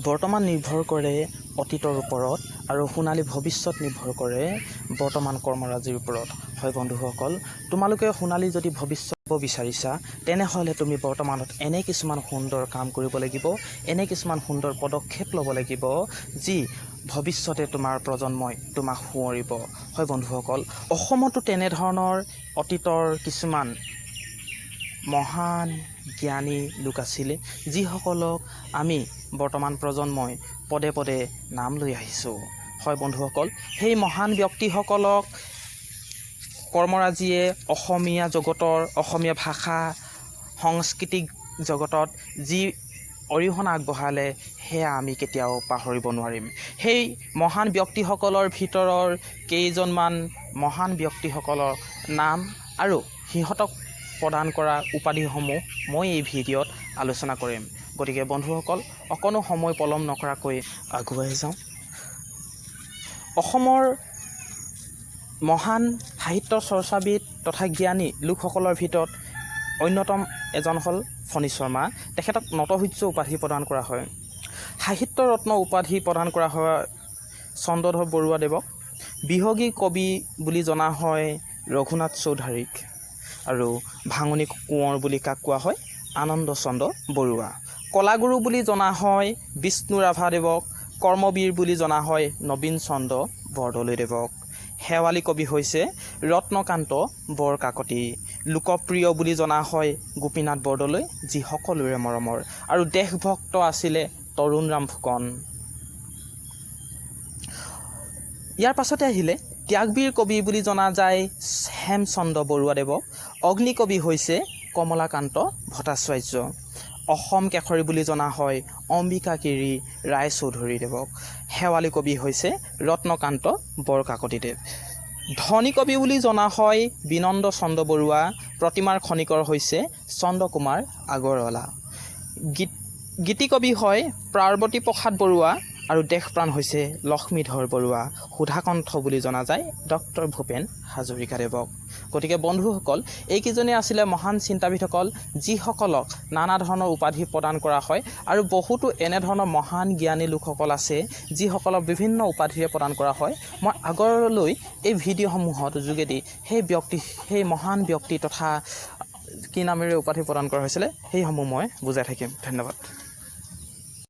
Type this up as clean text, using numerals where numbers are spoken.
বৰ্তমান নিৰ্ভৰ কৰে অতীতৰ ওপৰত আৰু সোণালী ভৱিষ্যত নিৰ্ভৰ কৰে বৰ্তমান কৰ্মৰাজিৰ ওপৰত। হয় বন্ধুসকল, তোমালোকে সোণালী যদি ভৱিষ্যত বিচাৰিছা তেনেহ'লে তুমি বৰ্তমানত এনে কিছুমান সুন্দৰ কাম কৰিব লাগিব, এনে কিছুমান সুন্দৰ পদক্ষেপ ল'ব লাগিব যি ভৱিষ্যতে তোমাৰ প্ৰজন্মই তোমাক সোঁৱৰিব। হয় বন্ধুসকল, অসমতো তেনেধৰণৰ অতীতৰ কিছুমান মহান জ্ঞানী লোক আছিলে যিসকলক আমি বৰ্তমান প্ৰজন্মই পদে পদে নাম লৈ আহিছোঁ। হয় বন্ধুসকল, সেই মহান ব্যক্তিসকলক কৰ্মৰাজিয়ে অসমীয়া জগতৰ, অসমীয়া ভাষা সাংস্কৃতিক জগতত যি অৰিহণা আগবঢ়ালে সেয়া আমি কেতিয়াও পাহৰিব নোৱাৰিম। সেই মহান ব্যক্তিসকলৰ ভিতৰৰ কেইজনমান মহান ব্যক্তিসকলৰ নাম আৰু সিহঁতক প্ৰদান কৰা উপাধিসমূহ মই এই ভিডিঅ'ত আলোচনা কৰিম। গতিকে বন্ধুসকল, অকণো সময় পলম নকৰাকৈ আগুৱাই যাওঁ। অসমৰ মহান সাহিত্য চৰ্চাবিদ তথা জ্ঞানী লোকসকলৰ ভিতৰত অন্যতম এজন হ'ল ফণী শৰ্মা। তেখেতক নটসূৰ্য উপাধি প্ৰদান কৰা হয়। সাহিত্য ৰত্ন উপাধি প্ৰদান কৰা হয় চন্দ্ৰধৰ বৰুৱাদেৱক। বিহগী কবি বুলি জনা হয় ৰঘুনাথ চৌধুৰীক। আৰু ভাঙনি কোঁৱৰ বুলি কাক কোৱা হয়? আনন্দ চন্দ্ৰ বৰুৱা। কলাগুৰু বুলি জনা হয় বিষ্ণু ৰাভাদেৱক। কৰ্মবীৰ বুলি জনা হয় নবীন চন্দ্ৰ বৰদলৈদেৱক। শেৱালি কবি হৈছে ৰত্নকান্ত বৰকাকতি। লোকপ্ৰিয় বুলি জনা হয় গোপীনাথ বৰদলৈ, যি সকলোৰে মৰমৰ। আৰু দেশভক্ত আছিলে তৰুণৰাম ফুকন। ইয়াৰ পাছতে আহিলে ত্যাগবীৰ কবি বুলি জনা যায় হেমচন্দ্ৰ বৰুৱাদেৱক। অগ্নিকবি হৈছে কমলাকান্ত ভট্টাচাৰ্য। অসম কেশৰী বুলি জনা হয় অম্বিকাগিৰি ৰায়চৌধুৰীদেৱক। শেৱালি কবি হৈছে ৰত্নকান্ত বৰকাকতিদেৱ। ধনী কবি বুলি জনা হয় বিনন্দ চন্দ্ৰ বৰুৱা। প্ৰতিমাৰ খনিকৰ হৈছে চন্দ্ৰকুমাৰ আগৰৱালা। গীতিকবি হয় পাৰ্বতী প্ৰসাদ বৰুৱা। আৰু দেশপ্ৰাণ হৈছে লক্ষ্মীধৰ বৰুৱা। সুধাকণ্ঠ বুলি জনা যায় ডক্টৰ ভূপেন হাজৰিকাদেৱক। গতিকে বন্ধুসকল, এইকেইজনেই আছিলে মহান চিন্তাবিদসকল যিসকলক নানা ধৰণৰ উপাধি প্ৰদান কৰা হয়। আৰু বহুতো এনেধৰণৰ মহান জ্ঞানী লোকসকল আছে যিসকলক বিভিন্ন উপাধিৰে প্ৰদান কৰা হয়। মই আগলৈ এই ভিডিঅ'সমূহৰ যোগেদি সেই মহান ব্যক্তি তথা কি নামেৰে উপাধি প্ৰদান কৰা হৈছিলে সেইসমূহ মই বুজাই থাকিম। ধন্যবাদ।